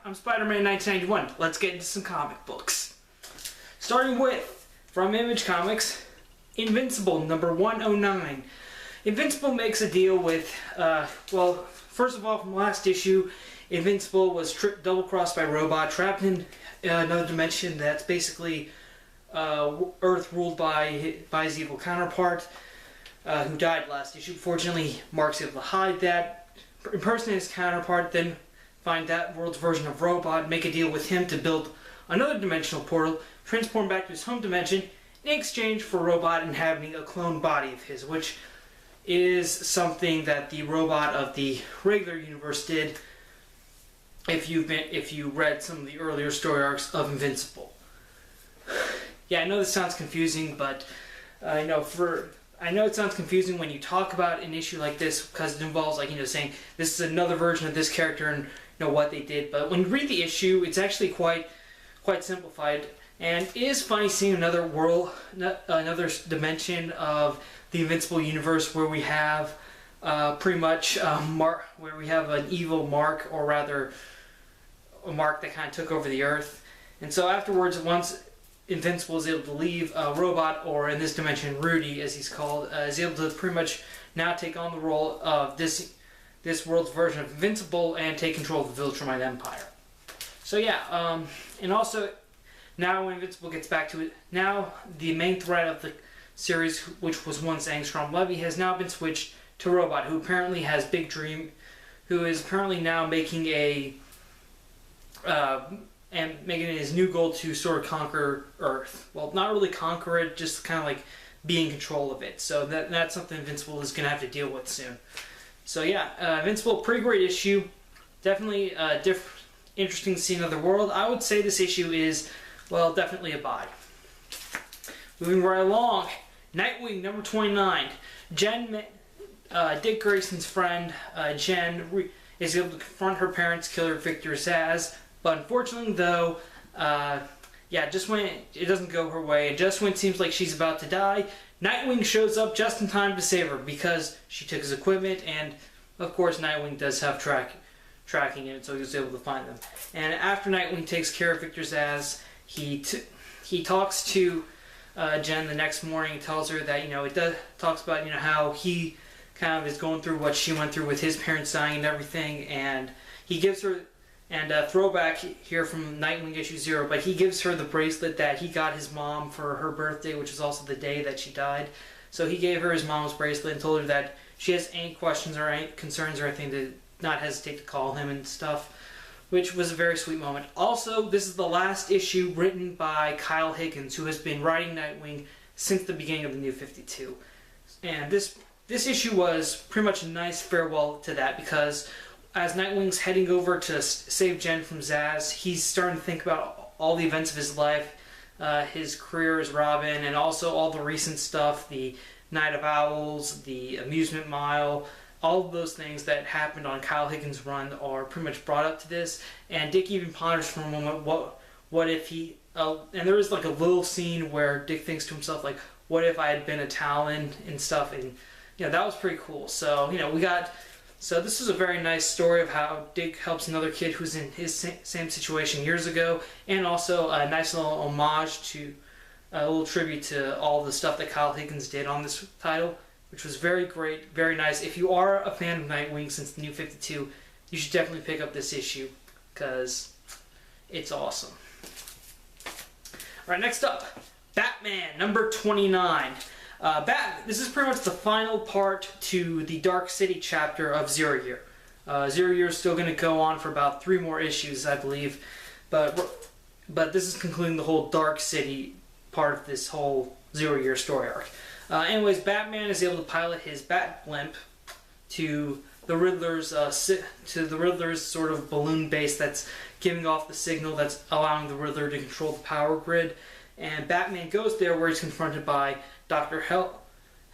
I'm Spider-Man 1991. Let's get into some comic books. Starting with, from Image Comics, Invincible number 109. Invincible makes a deal with, well, first of all, from last issue, Invincible was double-crossed by Robot, trapped in another dimension that's basically Earth ruled by his evil counterpart, who died last issue. Fortunately, Mark's able to hide that, impersonate his counterpart, then find that world's version of Robot, make a deal with him to build another dimensional portal, transform back to his home dimension, in exchange for Robot inhabiting a clone body of his, which is something that the Robot of the regular universe did if you read some of the earlier story arcs of Invincible. Yeah, I know this sounds confusing, but I know it sounds confusing when you talk about an issue like this because it involves, like, saying this is another version of this character and what they did. But when you read the issue, it's actually quite simplified, and it is funny seeing another world, another dimension of the Invincible universe where we have pretty much where we have an evil Mark, or rather a Mark that kind of took over the Earth. And so afterwards, once Invincible is able to leave, Robot, or in this dimension Rudy as he's called, is able to pretty much now take on the role of this world's version of Invincible and take control of the Viltrumite Empire. So yeah, and also now when Invincible gets back to it, now the main threat of the series, which was once Angstrom Levy, has now been switched to Robot, who apparently has Big Dream, who is apparently now making making it his new goal to sort of conquer Earth. Well, not really conquer it, just kind of like be in control of it. So that's something Invincible is going to have to deal with soon. So yeah, Invincible, pretty great issue. Definitely interesting to see another world. I would say this issue is, well, definitely a buy. Moving right along, Nightwing number 29. Dick Grayson's friend, Jen, is able to confront her parents' killer, Victor Zsasz. But unfortunately, though, just when it doesn't go her way, and just when it seems like she's about to die, Nightwing shows up just in time to save her because she took his equipment, and of course Nightwing does have tracking in it, so he was able to find them. And after Nightwing takes care of Victor Zsasz, he talks to Jen the next morning, tells her that talks about how he kind of is going through what she went through with his parents dying and everything, and he gives her. And throwback here from Nightwing issue 0, but he gives her the bracelet that he got his mom for her birthday, which is also the day that she died. So he gave her his mom's bracelet and told her that she has any questions or any concerns or anything to not hesitate to call him and stuff, which was a very sweet moment. Also, this is the last issue written by Kyle Higgins, who has been writing Nightwing since the beginning of the New 52. And this issue was pretty much a nice farewell to that, because as Nightwing's heading over to save Jen from Zsasz, he's starting to think about all the events of his life, his career as Robin, and also all the recent stuff, the Night of Owls, the Amusement Mile, all of those things that happened on Kyle Higgins' run are pretty much brought up to this. And Dick even ponders for a moment, what if he, and there is like a little scene where Dick thinks to himself, like, what if I had been a Talon and stuff, and that was pretty cool. So, So this is a very nice story of how Dick helps another kid who's in his same situation years ago, and also a nice little homage to, a little tribute to all the stuff that Kyle Higgins did on this title, which was very great, very nice. If you are a fan of Nightwing since the New 52, you should definitely pick up this issue, because it's awesome. Alright, next up, Batman number 29. This is pretty much the final part to the Dark City chapter of Zero Year. Zero Year is still going to go on for about 3 more issues, I believe, but this is concluding the whole Dark City part of this whole Zero Year story arc. Anyways, Batman is able to pilot his Bat Blimp to the Riddler's sort of balloon base that's giving off the signal that's allowing the Riddler to control the power grid. And Batman goes there, where he's confronted by Dr.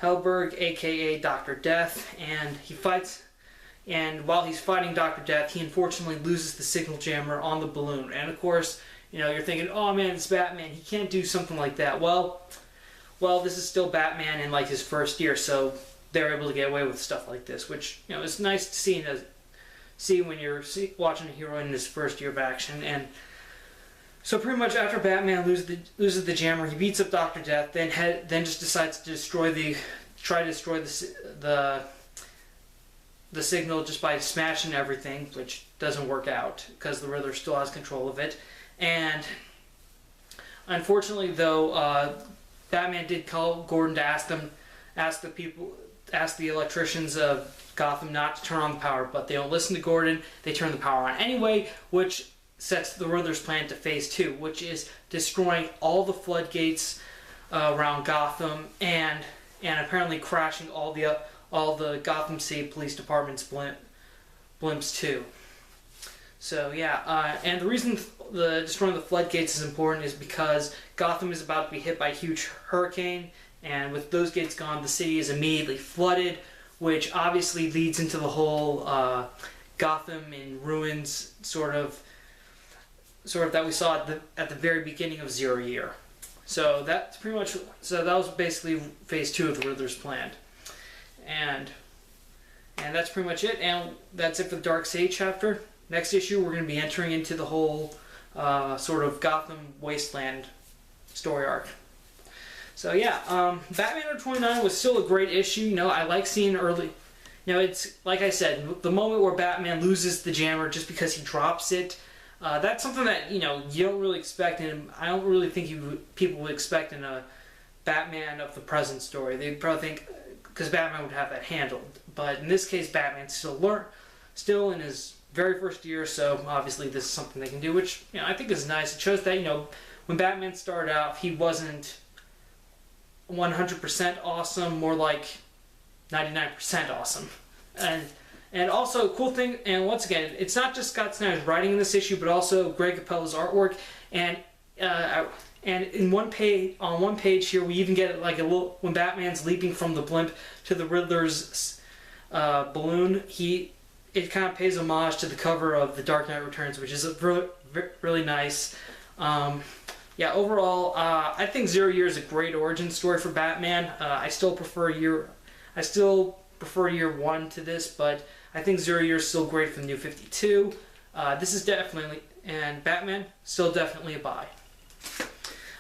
Helberg, aka Dr. Death, and he fights. And while he's fighting Dr. Death, he unfortunately loses the signal jammer on the balloon. And of course, you're thinking, oh man, it's Batman, he can't do something like that. Well, this is still Batman in like his first year, so they're able to get away with stuff like this, which is nice to see in a see when you're watching a hero in his first year of action. And so pretty much after Batman loses the Jammer, he beats up Dr. Death, then just decides to destroy the signal just by smashing everything, which doesn't work out because the Riddler still has control of it. And unfortunately, though, Batman did call Gordon to ask the electricians of Gotham not to turn on the power, but they don't listen to Gordon. They turn the power on anyway, which sets the Riddler's plan to phase 2, which is destroying all the floodgates around Gotham and apparently crashing all the Gotham City Police Department's blimps too. So yeah, and the reason destroying the floodgates is important is because Gotham is about to be hit by a huge hurricane, and with those gates gone, the city is immediately flooded, which obviously leads into the whole Gotham in ruins sort of that we saw at the very beginning of Zero Year. So that's pretty much, so that was basically phase 2 of the Riddler's plan. And that's pretty much it, and that's it for the Dark City chapter. Next issue, we're going to be entering into the whole sort of Gotham Wasteland story arc. So yeah, Batman number 29 was still a great issue. You know, I like seeing early. You know, it's like I said, the moment where Batman loses the Jammer just because he drops it. That's something that, you know, you don't really expect, and I don't really think people would expect in a Batman of the present story. They'd probably think, because Batman would have that handled. But in this case, Batman's still in his very first year, so obviously this is something they can do, which, you know, I think is nice. It shows that, you know, when Batman started out, he wasn't 100% awesome, more like 99% awesome. And also, cool thing, and once again, it's not just Scott Snyder's writing in this issue, but also Greg Capullo's artwork. And in on one page here, we even get like a little, when Batman's leaping from the blimp to the Riddler's balloon. It kind of pays homage to the cover of The Dark Knight Returns, which is really, really nice. Yeah, overall, I think Zero Year is a great origin story for Batman. I still prefer year 1 to this, but I think Zero Year is still great for the New 52. This is definitely, and Batman, still definitely a buy.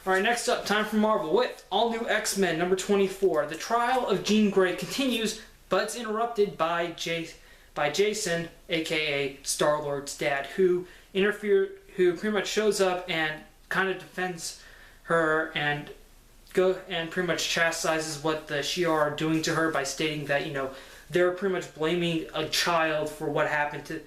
Alright, next up, time for Marvel with all new X-Men number 24. The trial of Jean Grey continues, but it's interrupted by Jason, aka Star-Lord's dad, who pretty much shows up and kind of defends her and pretty much chastises what the Shi'ar are doing to her by stating that, you know, they're pretty much blaming a child for what happened to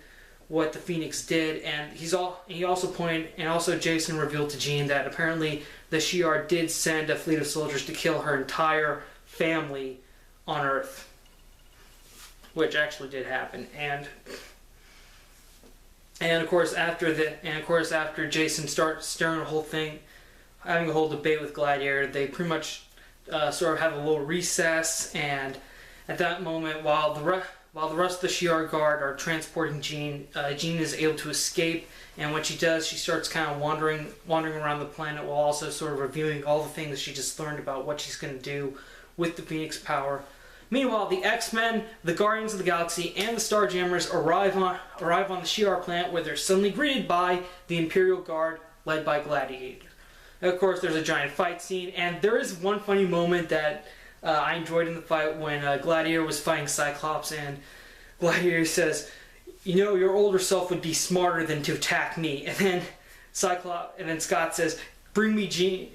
what the Phoenix did. And also Jason revealed to Jean that apparently the Shi'ar did send a fleet of soldiers to kill her entire family on Earth, which actually did happen. And of course after Jason starts stirring the whole thing, having a whole debate with Gladiator, they pretty much sort of have a little recess. And at that moment, while the rest of the Shi'ar guard are transporting Jean, Jean is able to escape. And when she does, she starts kind of wandering around the planet while also sort of reviewing all the things she just learned about what she's going to do with the Phoenix power. Meanwhile, the X-Men, the Guardians of the Galaxy, and the Starjammers arrive on the Shi'ar planet, where they're suddenly greeted by the Imperial Guard led by Gladiator. And of course, there's a giant fight scene, and there is one funny moment that I enjoyed in the fight when Gladiator was fighting Cyclops, and Gladiator says, "You know, your older self would be smarter than to attack me." And then Scott says, "Bring me Jean.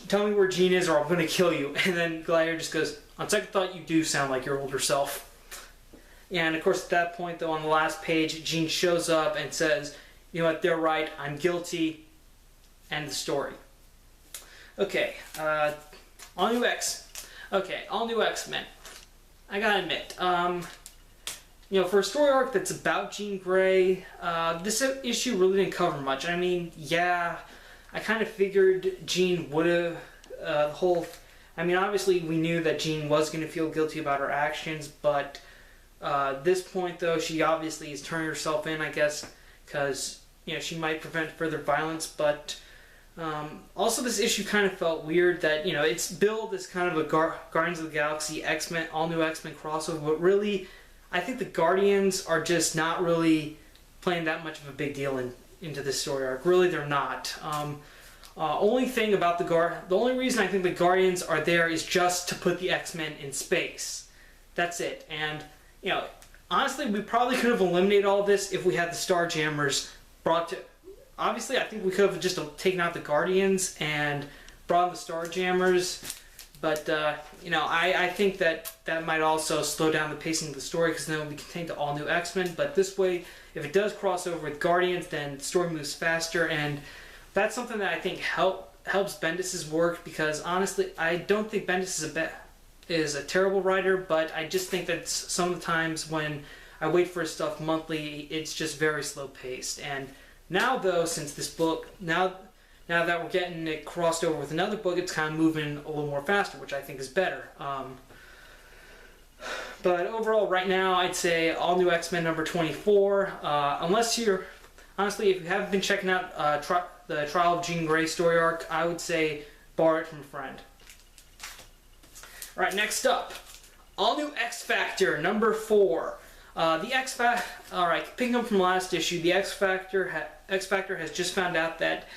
Tell me where Jean is, or I'm going to kill you." And then Gladiator just goes, "On second thought, you do sound like your older self." And of course, at that point, though, on the last page, Jean shows up and says, "You know what? They're right. I'm guilty." End the story. Okay, all new X-Men. I gotta admit, you know, for a story arc that's about Jean Grey, this issue really didn't cover much. I mean, yeah, I kind of figured Jean would have, I mean, obviously we knew that Jean was going to feel guilty about her actions, but at this point, though, she obviously is turning herself in, I guess, because, you know, she might prevent further violence, but also this issue kind of felt weird that, you know, it's billed as kind of a Guardians of the Galaxy X-Men, all new X-Men crossover, but really, I think the Guardians are just not really playing that much of a big deal into this story arc. Really, they're not. Only thing about the only reason I think the Guardians are there is just to put the X-Men in space. That's it. And, you know, honestly, we probably could have eliminated all this if we had the Starjammers brought to... Obviously, I think we could have just taken out the Guardians and brought in the Starjammers. But, you know, I think that might also slow down the pacing of the story, because then it will be contained to all new X-Men. But this way, if it does cross over with Guardians, then the story moves faster. And that's something that I think helps Bendis' work, because honestly, I don't think Bendis is a terrible writer, but I just think that some of the times when I wait for his stuff monthly, it's just very slow paced. And now, though, since this book, now that we're getting it crossed over with another book, it's kind of moving a little more faster, which I think is better. But overall, right now, I'd say all new X-Men number 24. Unless you're, honestly, if you haven't been checking out the Trial of Jean Grey story arc, I would say borrow it from a friend. Alright, next up, all new X-Factor number 4. The X-Factor, alright, picking up from last issue, the X-Factor has just found out that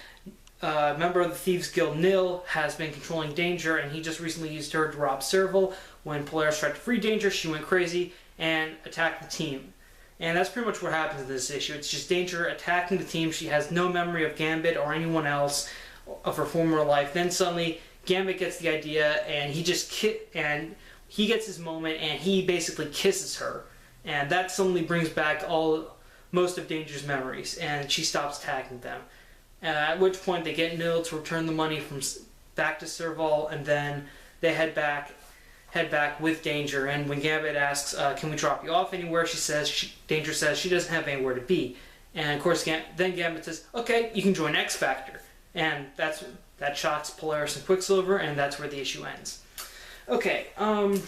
a member of the Thieves Guild, Nil, has been controlling Danger, and he just recently used her to rob Serval. When Polaris tried to free Danger, she went crazy and attacked the team. And that's pretty much what happens in this issue. It's just Danger attacking the team. She has no memory of Gambit or anyone else of her former life. Then suddenly, Gambit gets the idea, and he gets his moment, and he basically kisses her. And that suddenly brings back most of Danger's memories, and she stops attacking them. At which point they get Nil to return the money back to Serval, and then they head back with Danger. And when Gambit asks, "Can we drop you off anywhere?" Danger says she doesn't have anywhere to be. And of course, then Gambit says, "Okay, you can join X Factor," and that shocks Polaris and Quicksilver, and that's where the issue ends. Okay, I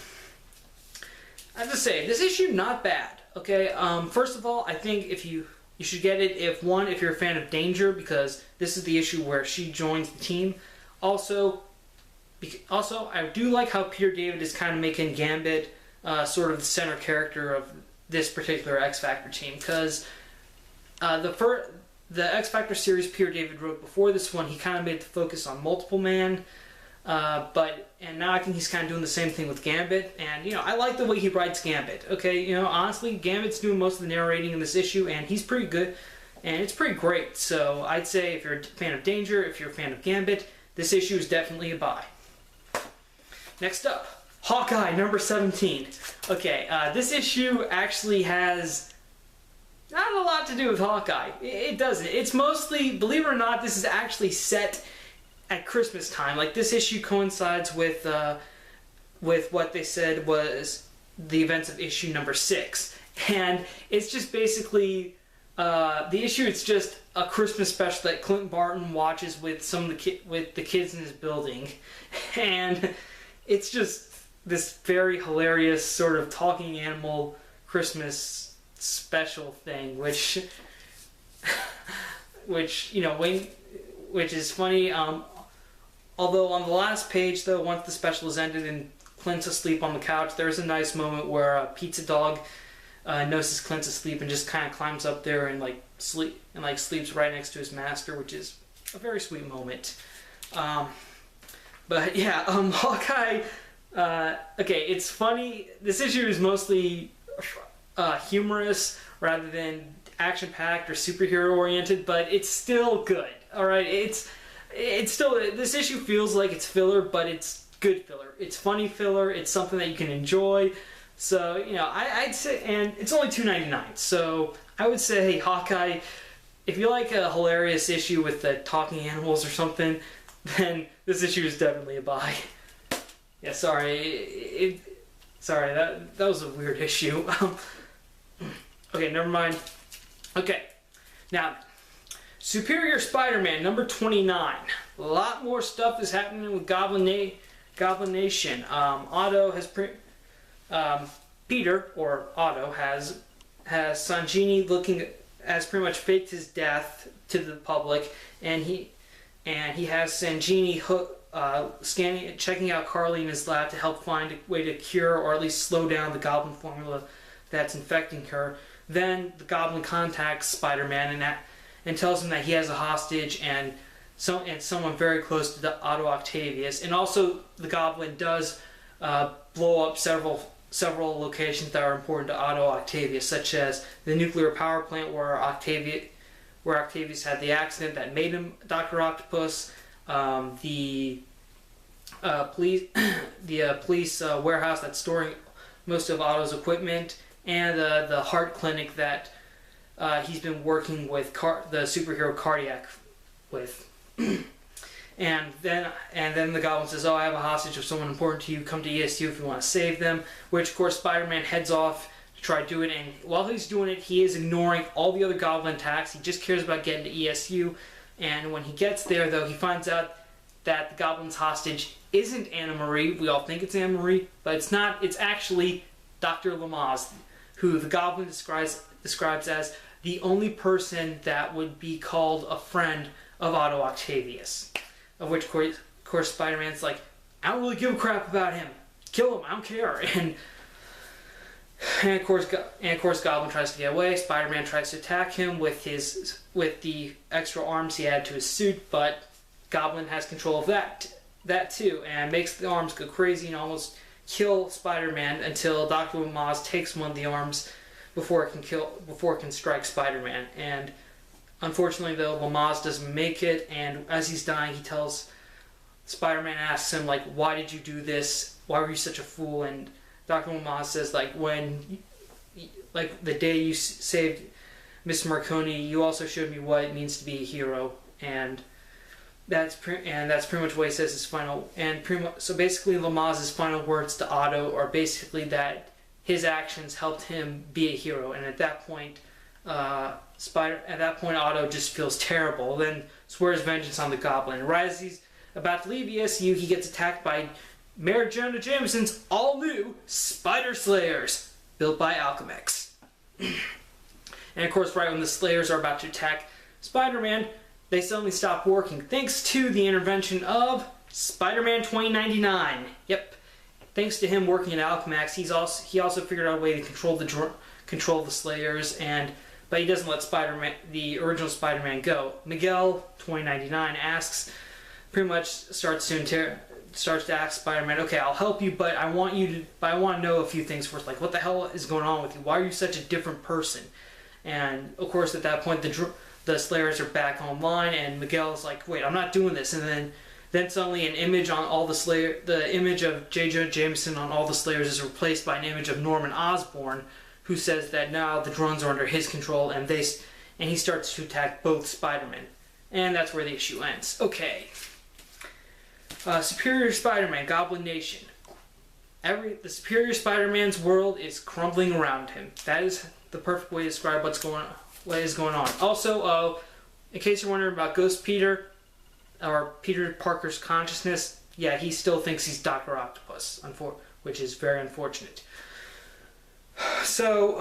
have to say, this issue not bad. Okay, first of all, I think you should get it if you're a fan of Danger, because this is the issue where she joins the team. Also, I do like how Peter David is kind of making Gambit sort of the center character of this particular X-Factor team, because the X-Factor series Peter David wrote before this one, he kind of made the focus on Multiple Man, and now I think he's kind of doing the same thing with Gambit, and, you know, I like the way he writes Gambit. Okay, you know, honestly, Gambit's doing most of the narrating in this issue, and he's pretty good, and it's pretty great. So I'd say if you're a fan of Danger, if you're a fan of Gambit, this issue is definitely a buy. Next up, Hawkeye number 17. Okay, this issue actually has not a lot to do with Hawkeye. It doesn't. It's mostly, believe it or not, this is actually set at Christmas time. Like, this issue coincides with what they said was the events of issue number 6, and it's just basically the issue. It's just a Christmas special that Clint Barton watches with some of the kids in his building, and it's just this very hilarious sort of talking animal Christmas special thing, which you know, which is funny. Although on the last page, though, once the special is ended and Clint's asleep on the couch, there's a nice moment where Pizza Dog notices Clint's asleep and just kind of climbs up there and sleeps right next to his master, which is a very sweet moment. But yeah, Hawkeye. Okay, it's funny. This issue is mostly humorous rather than action-packed or superhero-oriented, but it's still good. All right, it's still, this issue feels like it's filler, but it's good filler. It's funny filler. It's something that you can enjoy. So, you know, I'd say, and it's only $2.99. So I would say, hey, Hawkeye, if you like a hilarious issue with the talking animals or something, then this issue is definitely a buy. Yeah, sorry, that was a weird issue. Okay, never mind. Okay, now, Superior Spider-Man number 29. A lot more stuff is happening with Goblin Nation. Peter, or Otto, has Sanjini has pretty much faked his death to the public, and he has Sanjini checking out Carly in his lab to help find a way to cure or at least slow down the Goblin formula that's infecting her. Then the Goblin contacts Spider-Man and tells him that he has a hostage and someone very close to Otto Octavius. And also the Goblin does blow up several locations that are important to Otto Octavius, such as the nuclear power plant where Octavius had the accident that made him Dr. Octopus, the police warehouse that's storing most of Otto's equipment, and the heart clinic that he's been working with the superhero Cardiac with. And then the Goblin says, "Oh, I have a hostage of someone important to you. Come to ESU if you want to save them." Which, of course, Spider-Man heads off to try to do it. And while he's doing it, he is ignoring all the other Goblin attacks. He just cares about getting to ESU. And when he gets there, though, he finds out that the Goblin's hostage isn't Anna Marie. We all think it's Anna Marie, but it's not. It's actually Dr. Lamaze, who the Goblin describes as the only person that would be called a friend of Otto Octavius. Of which, of course, Spider-Man's like, "I don't really give a crap about him. Kill him. I don't care." And of course, Goblin tries to get away. Spider-Man tries to attack him with the extra arms he had to his suit, but Goblin has control of that too, and makes the arms go crazy and almost kill Spider-Man until Dr. Lamaze takes one of the arms before it can strike Spider-Man. And unfortunately, though, Lamaze doesn't make it, and as he's dying, he tells Spider-Man, asks him, like, "Why did you do this? Why were you such a fool?" And Dr. Lamaze says, like, the day you saved Miss Marconi, you also showed me what it means to be a hero, and that's pretty much what he says his final. So basically, Lamaze's final words to Otto are basically that his actions helped him be a hero, and at that point, Otto just feels terrible, then swears vengeance on the Goblin. Right as he's about to leave ESU, he gets attacked by Mary Jonah Jameson's all-new Spider Slayers, built by Alchemex. And of course, right when the Slayers are about to attack Spider-Man, they suddenly stop working, thanks to the intervention of Spider-Man 2099. Yep, thanks to him working at Alchemex, he also figured out a way to control the Slayers, but he doesn't let the original Spider-Man go. Miguel 2099 starts to ask Spider-Man, "Okay, I'll help you, but I want to know a few things first. Like, what the hell is going on with you? Why are you such a different person?" And of course, at that point, the Slayers are back online, and Miguel is like, "Wait, I'm not doing this." And then suddenly, an image on all the image of J. Jonah Jameson on all the Slayers is replaced by an image of Norman Osborn, who says that now the drones are under his control, and he starts to attack both Spider-Men. And that's where the issue ends. Okay. Superior Spider-Man, Goblin Nation. The Superior Spider-Man's world is crumbling around him. That is the perfect way to describe what is going on. Also, in case you're wondering about Ghost Peter, or Peter Parker's consciousness, yeah, he still thinks he's Dr. Octopus, which is very unfortunate. So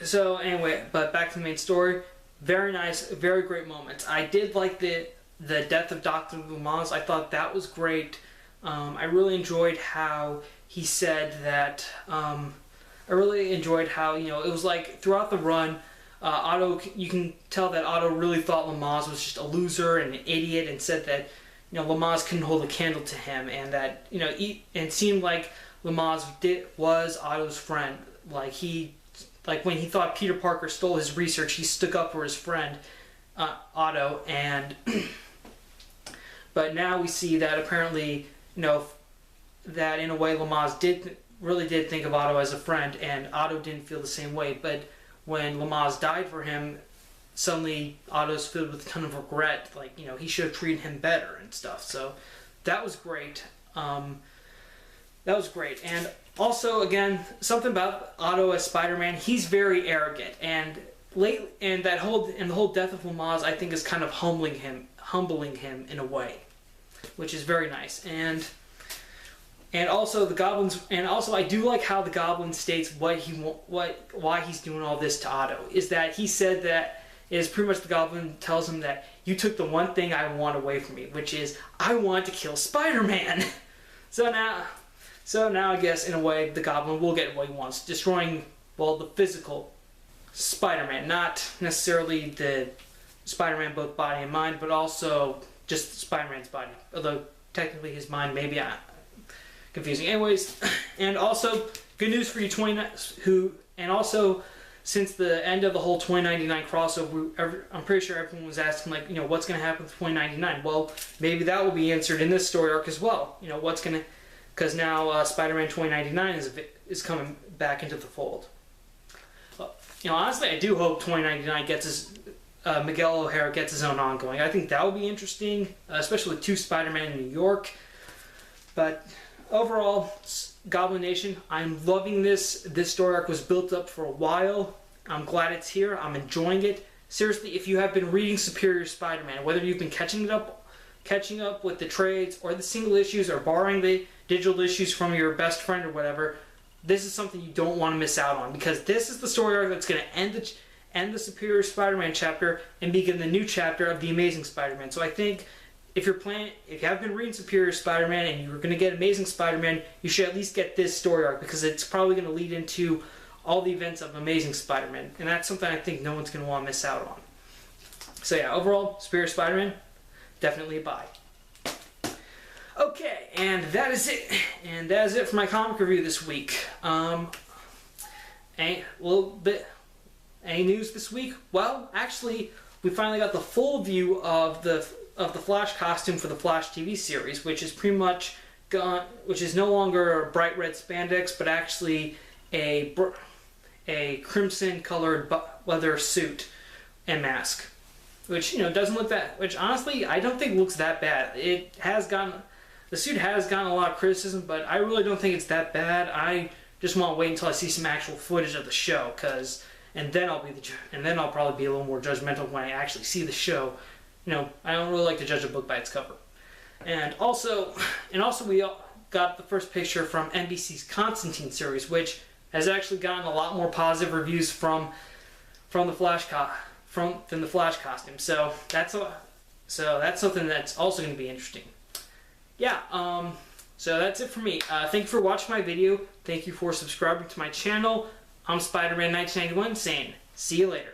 anyway, but back to the main story. Very nice, very great moments. I did like the death of Dr. Lamaze. I thought that was great. I really enjoyed how he said that. I really enjoyed how, it was like throughout the run, Otto. You can tell that Otto really thought Lamaze was just a loser and an idiot, and said that Lamaze couldn't hold a candle to him, and that it seemed like Lamaze was Otto's friend. Like when he thought Peter Parker stole his research, he stuck up for his friend Otto, and but now we see that apparently that in a way Lamaze really did think of Otto as a friend, and Otto didn't feel the same way. But when Lamaze died for him, suddenly Otto's filled with a ton of regret. Like he should have treated him better and stuff. So that was great. That was great. And also, again, something about Otto as Spider-Man, he's very arrogant, and the whole death of Lamaze, I think, is kind of humbling him in a way, which is very nice. And also I do like how the Goblin states why he's doing all this to Otto. Is that he said that is pretty much the Goblin tells him that you took the one thing I want away from me, which is I want to kill Spider-Man. So now I guess in a way the Goblin will get what he wants, destroying, well, the physical Spider-Man, not necessarily the Spider-Man both body and mind, but also just Spider-Man's body. Although technically his mind may be confusing. Anyways, and also good news for you and also since the end of the whole 2099 crossover, I'm pretty sure everyone was asking, like, you know, what's going to happen with 2099? Well, maybe that will be answered in this story arc as well. You know, because now Spider-Man 2099 is coming back into the fold. You know, honestly, I do hope 2099 gets Miguel O'Hara gets his own ongoing. I think that would be interesting, especially with 2 Spider-Man in New York. But overall, Goblin Nation, I'm loving this. This story arc was built up for a while. I'm glad it's here. I'm enjoying it. Seriously, if you have been reading Superior Spider-Man, whether you've been catching up with the trades or the single issues or borrowing the digital issues from your best friend or whatever, this is something you don't want to miss out on, because this is the story arc that's going to end the Superior Spider-Man chapter and begin the new chapter of the Amazing Spider-Man. So I think if you have been reading Superior Spider-Man and you're going to get Amazing Spider-Man, you should at least get this story arc, because it's probably going to lead into all the events of Amazing Spider-Man, and that's something I think no one's going to want to miss out on. So yeah, overall, Superior Spider-Man, definitely a buy. Okay, and that is it. And that is it for my comic review this week. Any news this week? Well, actually, we finally got the full view of the Flash costume for the Flash TV series, which is pretty much gone, which is no longer a bright red spandex, but actually a crimson-colored leather suit and mask, which, you know, doesn't look that. Which honestly, I don't think looks that bad. The suit has gotten a lot of criticism, but I really don't think it's that bad. I just want to wait until I see some actual footage of the show, and then I'll probably be a little more judgmental when I actually see the show. You know, I don't really like to judge a book by its cover. And also we got the first picture from NBC's Constantine series, which has actually gotten a lot more positive reviews from the Flash than the Flash costume. So that's something that's also going to be interesting. Yeah, so that's it for me. Thank you for watching my video. Thank you for subscribing to my channel. I'm SpiderMan 1991 saying, see you later.